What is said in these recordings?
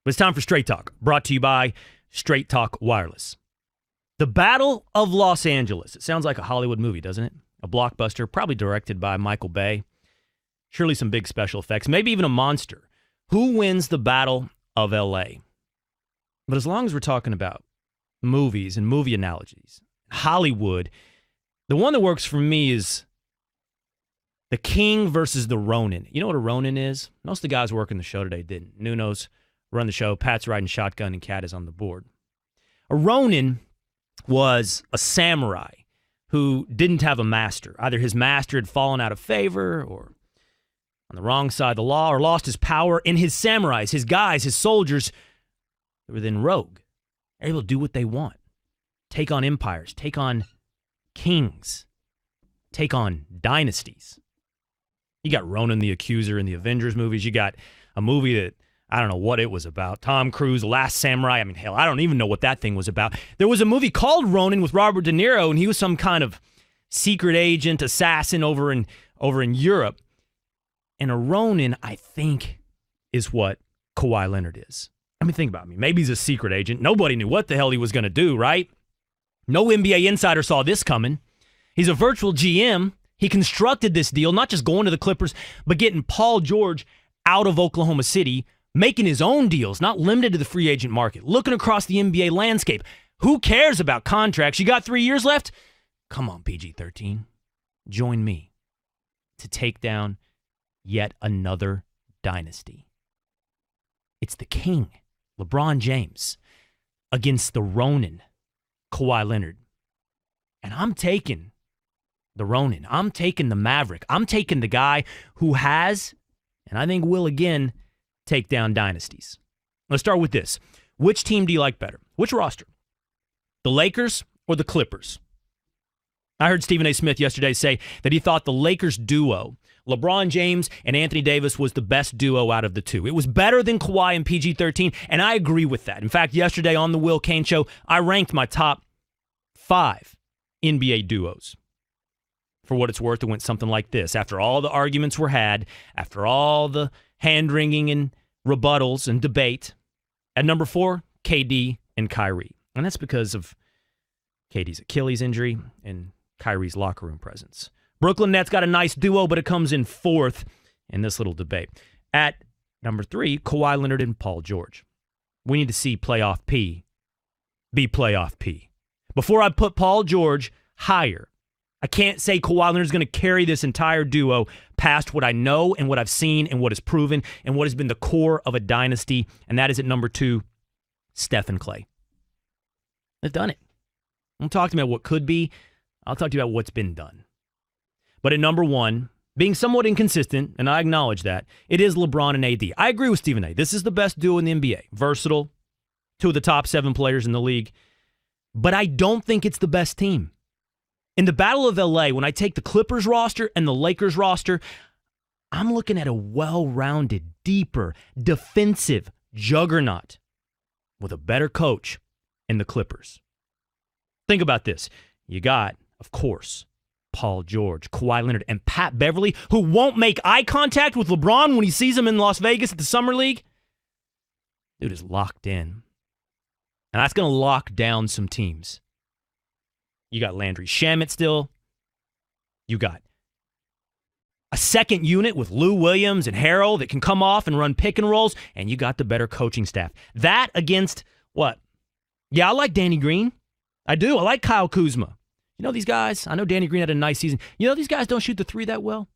It's time for Straight Talk, brought to you by Straight Talk Wireless. The Battle of Los Angeles. It sounds like a Hollywood movie, doesn't it? A blockbuster, probably directed by Michael Bay. Surely some big special effects, maybe even a monster. Who wins the Battle of L.A.? But as long as we're talking about movies and movie analogies, Hollywood, the one that works for me is the King versus the Ronin. You know what a Ronin is? Most of the guys working the show today didn't. Nuno's run the show, Pat's riding shotgun, and Cat is on the board. A Ronin was a samurai who didn't have a master. Either his master had fallen out of favor or on the wrong side of the law or lost his power, and his samurais, his guys, his soldiers, they were then rogue. They're able to do what they want. Take on empires, take on kings, take on dynasties. You got Ronan the Accuser in the Avengers movies. You got a movie that, I don't know what it was about. Tom Cruise, Last Samurai. I mean, hell, I don't even know what that thing was about. There was a movie called Ronin with Robert De Niro, and he was some kind of secret agent, assassin over in Europe. And a Ronin, I think, is what Kawhi Leonard is. I mean, think about me. Maybe he's a secret agent. Nobody knew what the hell he was going to do, right? No NBA insider saw this coming. He's a virtual GM. He constructed this deal, not just going to the Clippers, but getting Paul George out of Oklahoma City, making his own deals, not limited to the free agent market, looking across the NBA landscape. Who cares about contracts? You got 3 years left? Come on, PG-13. Join me to take down yet another dynasty. It's the King, LeBron James, against the Ronin, Kawhi Leonard. And I'm taking the Ronin. I'm taking the Maverick. I'm taking the guy who has, and I think will again, take down dynasties. Let's start with this. Which team do you like better? Which roster? The Lakers or the Clippers? I heard Stephen A. Smith yesterday say that he thought the Lakers duo, LeBron James and Anthony Davis, was the best duo out of the two. It was better than Kawhi and PG-13, and I agree with that. In fact, yesterday on the Will Cain Show, I ranked my top 5 NBA duos. For what it's worth, it went something like this. After all the arguments were had, after all the hand-wringing and rebuttals and debate, at number 4, KD and Kyrie. And that's because of KD's Achilles injury and Kyrie's locker room presence. Brooklyn Nets got a nice duo, but it comes in 4th in this little debate. At number 3, Kawhi Leonard and Paul George. We need to see playoff P be playoff P. Before I put Paul George higher, I can't say Kawhi Leonard's going to carry this entire duo past what I know and what I've seen and what is proven and what has been the core of a dynasty, and that is at number 2, Steph and Clay. They've done it. I'm talking about what could be. I'll talk to you about what's been done. But at number 1, being somewhat inconsistent, and I acknowledge that, it is LeBron and AD. I agree with Stephen A. This is the best duo in the NBA. Versatile, 2 of the top 7 players in the league. But I don't think it's the best team. In the Battle of LA, when I take the Clippers roster and the Lakers roster, I'm looking at a well-rounded, deeper, defensive juggernaut with a better coach in the Clippers. Think about this. You got, of course, Paul George, Kawhi Leonard, and Pat Beverly, who won't make eye contact with LeBron when he sees him in Las Vegas at the Summer League. Dude is locked in. And that's going to lock down some teams. You got Landry Shamet still. You got a second unit with Lou Williams and Harrell that can come off and run pick and rolls, and you got the better coaching staff. That against what? Yeah, I like Danny Green. I do. I like Kyle Kuzma. You know these guys? I know Danny Green had a nice season. You know these guys don't shoot the 3 that well?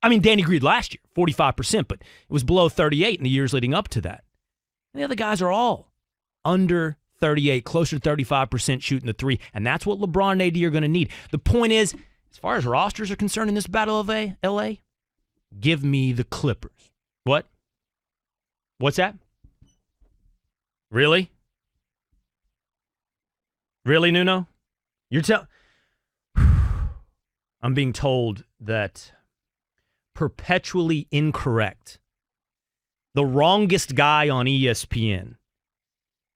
I mean, Danny Green last year, 45%, but it was below 38 in the years leading up to that. And the other guys are all under 38, closer to 35% shooting the 3, and that's what LeBron and AD are going to need. The point is, as far as rosters are concerned in this Battle of LA, give me the Clippers. What? What's that? Really? Really, Nuno? I'm being told that perpetually incorrect, the wrongest guy on ESPN,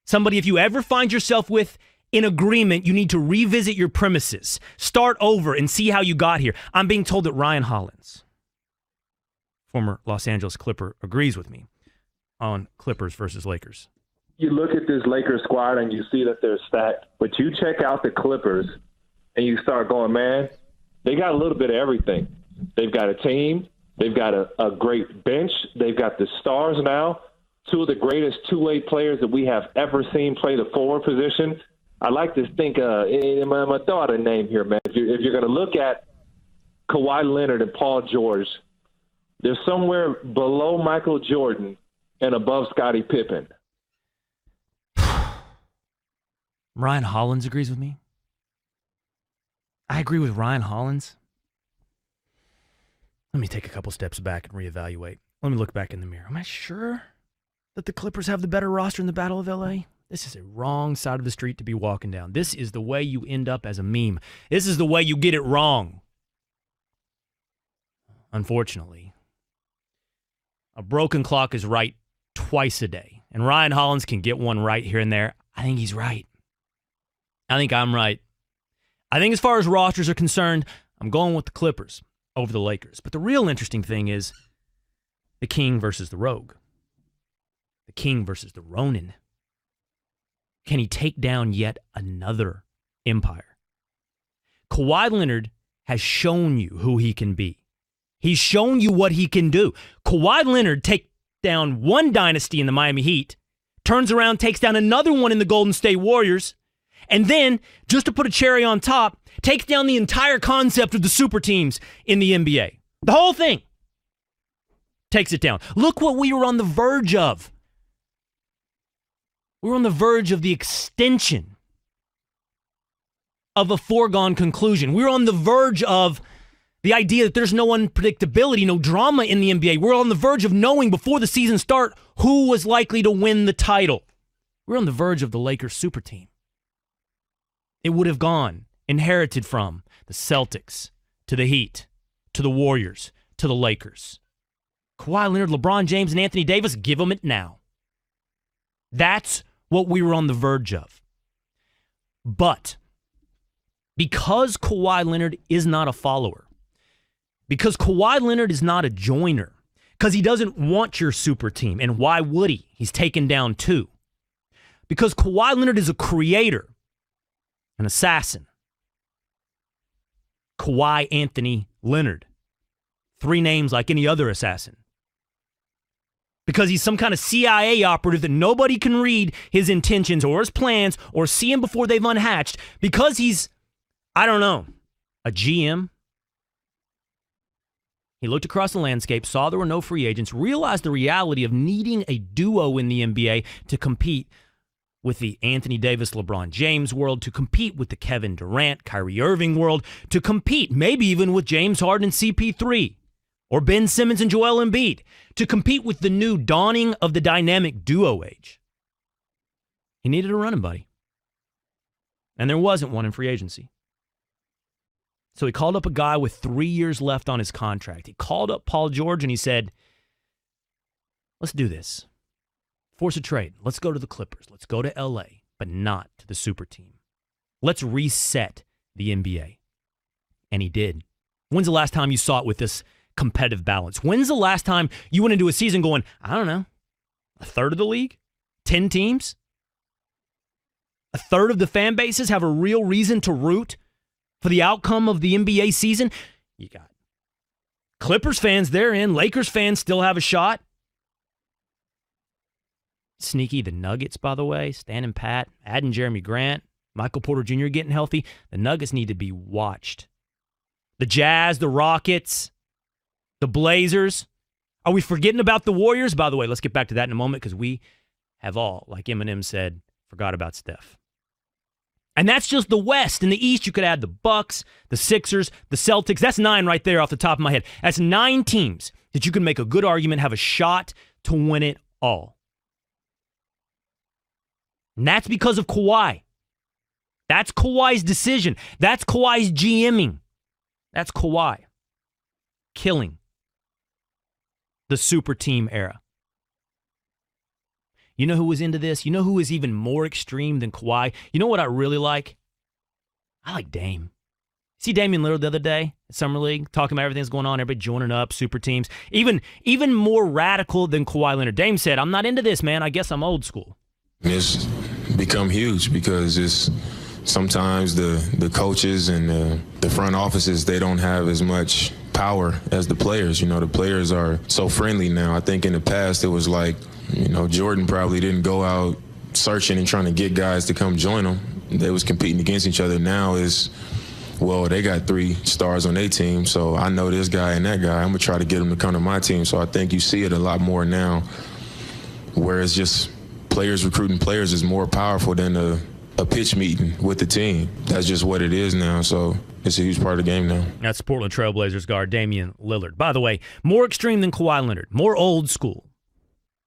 somebody, if you ever find yourself with in agreement, you need to revisit your premises, start over, and see how you got here. I'm being told that Ryan Hollins, former Los Angeles Clipper, agrees with me. on Clippers versus Lakers. You look at this Lakers squad and you see that they're stacked, but you check out the Clippers and you start going, man, they got a little bit of everything. They've got a team. They've got a great bench. They've got the stars now, two of the greatest two-way players that we have ever seen play the forward position. I like to think, I'm going to throw out a name here, man. If you're going to look at Kawhi Leonard and Paul George, they're somewhere below Michael Jordan and above Scottie Pippen. Ryan Hollins agrees with me. I agree with Ryan Hollins. Let me take a couple steps back and reevaluate. Let me look back in the mirror. Am I sure that the Clippers have the better roster in the Battle of L.A.? This is a wrong side of the street to be walking down. This is the way you end up as a meme. This is the way you get it wrong. Unfortunately, a broken clock is right twice a day. And Ryan Hollins can get one right here and there. I think he's right. I think I'm right. I think as far as rosters are concerned, I'm going with the Clippers over the Lakers. But the real interesting thing is the King versus the Rogue. The King versus the Ronin. Can he take down yet another empire? Kawhi Leonard has shown you who he can be. He's shown you what he can do. Kawhi Leonard takes down one dynasty in the Miami Heat, turns around, takes down another one in the Golden State Warriors, and then, just to put a cherry on top, takes down the entire concept of the super teams in the NBA. The whole thing. Takes it down. Look what we were on the verge of. We were on the verge of the extension of a foregone conclusion. We were on the verge of the idea that there's no unpredictability, no drama in the NBA. We're on the verge of knowing before the season start who was likely to win the title. We're on the verge of the Lakers super team. It would have gone, inherited from the Celtics, to the Heat, to the Warriors, to the Lakers. Kawhi Leonard, LeBron James, and Anthony Davis, give them it now. That's what we were on the verge of. But because Kawhi Leonard is not a follower, because Kawhi Leonard is not a joiner, because he doesn't want your super team, and why would he? He's taken down two. Because Kawhi Leonard is a creator, an assassin. Kawhi Anthony Leonard. Three names like any other assassin. Because he's some kind of CIA operative that nobody can read his intentions or his plans or see him before they've unhatched. Because he's, I don't know, a GM. He looked across the landscape, saw there were no free agents, realized the reality of needing a duo in the NBA to compete with the Anthony Davis, LeBron James world, to compete with the Kevin Durant, Kyrie Irving world, to compete maybe even with James Harden and CP3, or Ben Simmons and Joel Embiid, to compete with the new dawning of the dynamic duo age. He needed a running buddy. And there wasn't one in free agency. So he called up a guy with 3 years left on his contract. He called up Paul George and he said, let's do this. Force a trade. Let's go to the Clippers. Let's go to LA, but not to the super team. Let's reset the NBA. And he did. When's the last time you saw it with this competitive balance? When's the last time you went into a season going, I don't know, a third of the league? 10 teams? A third of the fan bases have a real reason to root for the outcome of the NBA season? You got Clippers fans, they're in. Lakers fans still have a shot. Sneaky, the Nuggets, by the way, standing pat, adding Jeremy Grant, Michael Porter Jr. getting healthy. The Nuggets need to be watched. The Jazz, the Rockets, the Blazers. Are we forgetting about the Warriors? By the way, let's get back to that in a moment because we have all, like Eminem said, forgot about Steph. And that's just the West. In the East, you could add the Bucks, the Sixers, the Celtics. That's 9 right there off the top of my head. That's 9 teams that you can make a good argument have a shot to win it all. And that's because of Kawhi. That's Kawhi's decision. That's Kawhi's GMing. That's Kawhi killing the super team era. You know who was into this? You know who is even more extreme than Kawhi? You know what I really like? I like Dame. See Damian Lillard the other day at Summer League, talking about everything that's going on, everybody joining up, super teams. Even more radical than Kawhi Leonard. Dame said, I'm not into this, man. I guess I'm old school. It's become huge because it's sometimes the coaches and the front offices, they don't have as much power as the players. You know, the players are so friendly now. I think in the past it was like, you know, Jordan probably didn't go out searching and trying to get guys to come join them. They was competing against each other. Now is, well, they got 3 stars on their team, so I know this guy and that guy. I'm going to try to get them to come to my team. So I think you see it a lot more now, where it's just players recruiting players is more powerful than a pitch meeting with the team. That's just what it is now, so it's a huge part of the game now. That's Portland Trailblazers guard Damian Lillard. By the way, more extreme than Kawhi Leonard, more old school.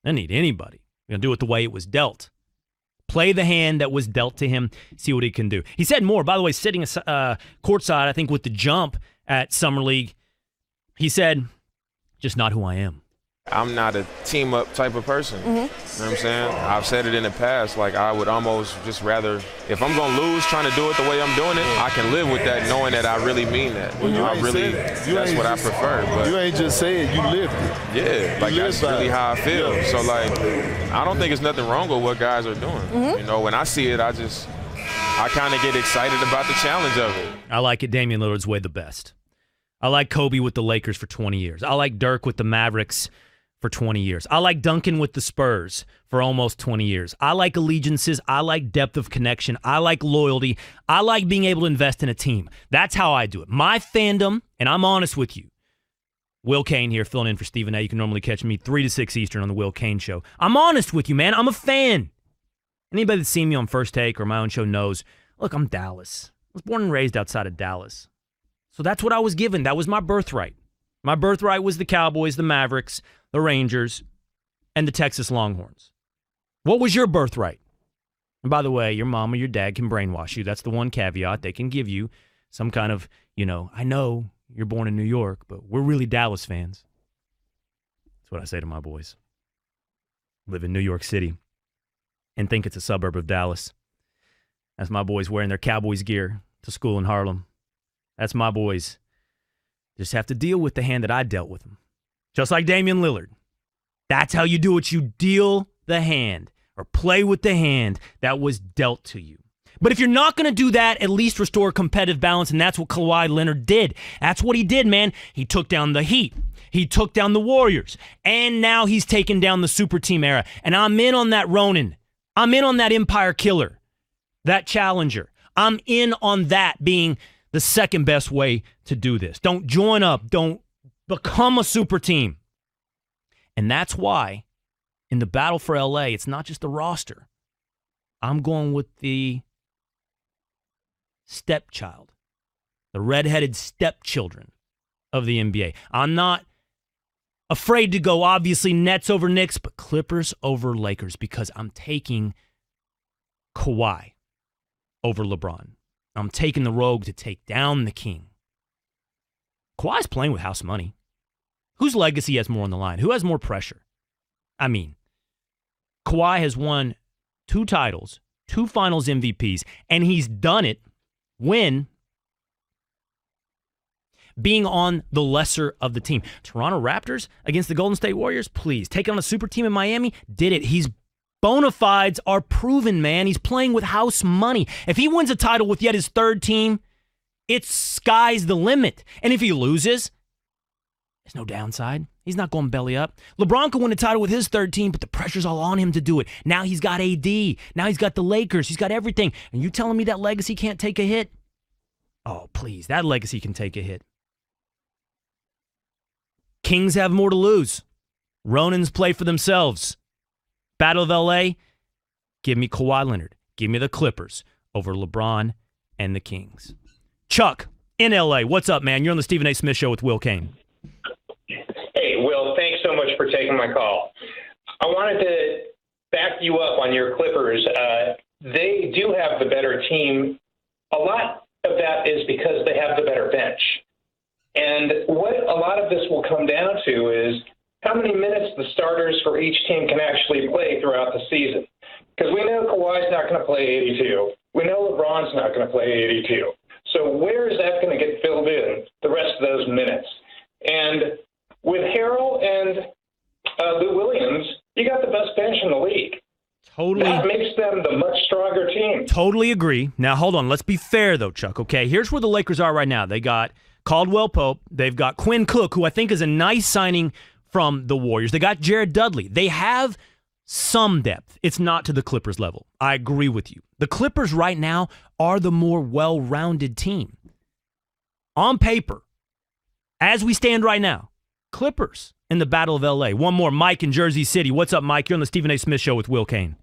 I need anybody. You're going to do it the way it was dealt. Play the hand that was dealt to him, see what he can do. He said more, by the way, sitting courtside, I think, with the Jump at Summer League. He said, just not who I am. I'm not a team-up type of person. You know what I'm saying? I've said it in the past, like I would almost just rather, if I'm going to lose trying to do it the way I'm doing it, I can live with that knowing that I really mean that. Well, that's what I prefer. But you ain't just saying, you lived it. Yeah, like that's really how I feel. Yeah. So, like, I don't think there's nothing wrong with what guys are doing. You know, when I see it, I kind of get excited about the challenge of it. I like it Damian Lillard's way the best. I like Kobe with the Lakers for 20 years. I like Dirk with the Mavericks for 20 years. I like Duncan with the Spurs for almost 20 years. I like allegiances. I like depth of connection. I like loyalty. I like being able to invest in a team. That's how I do it. My fandom, and I'm honest with you, Will Cain here filling in for Stephen A. You can normally catch me 3 to 6 Eastern on the Will Cain Show. I'm honest with you, man. I'm a fan. Anybody that's seen me on First Take or my own show knows, look, I'm Dallas. I was born and raised outside of Dallas. So that's what I was given. That was my birthright. My birthright was the Cowboys, the Mavericks, the Rangers, and the Texas Longhorns. What was your birthright? And by the way, your mom or your dad can brainwash you. That's the one caveat. They can give you some kind of, I know you're born in New York, but we're really Dallas fans. That's what I say to my boys. Live in New York City and think it's a suburb of Dallas. That's my boys wearing their Cowboys gear to school in Harlem. That's my boys. Just have to deal with the hand that I dealt with them. Just like Damian Lillard. That's how you do it. You deal the hand or play with the hand that was dealt to you. But if you're not going to do that, at least restore competitive balance, and that's what Kawhi Leonard did. That's what he did, man. He took down the Heat. He took down the Warriors. And now he's taken down the super team era. And I'm in on that Ronin. I'm in on that Empire Killer, that Challenger. I'm in on that being the second best way to do this. Don't join up. Don't become a super team. And that's why in the battle for LA, it's not just the roster. I'm going with the stepchild, the redheaded stepchildren of the NBA. I'm not afraid to go, obviously, Nets over Knicks, but Clippers over Lakers because I'm taking Kawhi over LeBron. I'm taking the rogue to take down the king. Kawhi's playing with house money. Whose legacy has more on the line? Who has more pressure? I mean, Kawhi has won 2 titles, 2 finals MVPs, and he's done it when being on the lesser of the team. Toronto Raptors against the Golden State Warriors, please. Taking on a super team in Miami, did it. He's bona fides are proven, man. He's playing with house money. If he wins a title with yet his 3rd team, it's sky's the limit. And if he loses, there's no downside. He's not going belly up. LeBron could win a title with his 3rd team, but the pressure's all on him to do it. Now he's got AD. Now he's got the Lakers. He's got everything. And you telling me that legacy can't take a hit? Oh, please. That legacy can take a hit. Kings have more to lose. Ronins play for themselves. Battle of LA, give me Kawhi Leonard. Give me the Clippers over LeBron and the Kings. Chuck, in LA, what's up, man? You're on the Stephen A. Smith Show with Will Cain. Hey, Will, thanks so much for taking my call. I wanted to back you up on your Clippers. They do have the better team. A lot of that is because they have the better bench. And what a lot of this will come down to is how many minutes the starters for each team can actually play throughout the season. Because we know Kawhi's not going to play 82. We know LeBron's not going to play 82. So where is that going to get filled in, the rest of those minutes? And with Harrell and Lou Williams, you got the best bench in the league. Totally. That makes them the much stronger team. Totally agree. Now, hold on. Let's be fair, though, Chuck. Okay, here's where the Lakers are right now. They got Caldwell Pope. They've got Quinn Cook, who I think is a nice signing from the Warriors. They got Jared Dudley. They have some depth. It's not to the Clippers level. I agree with you. The Clippers right now are the more well-rounded team. On paper, as we stand right now, Clippers in the Battle of L.A. One more, Mike in Jersey City. What's up, Mike? You're on the Stephen A. Smith Show with Will Cain.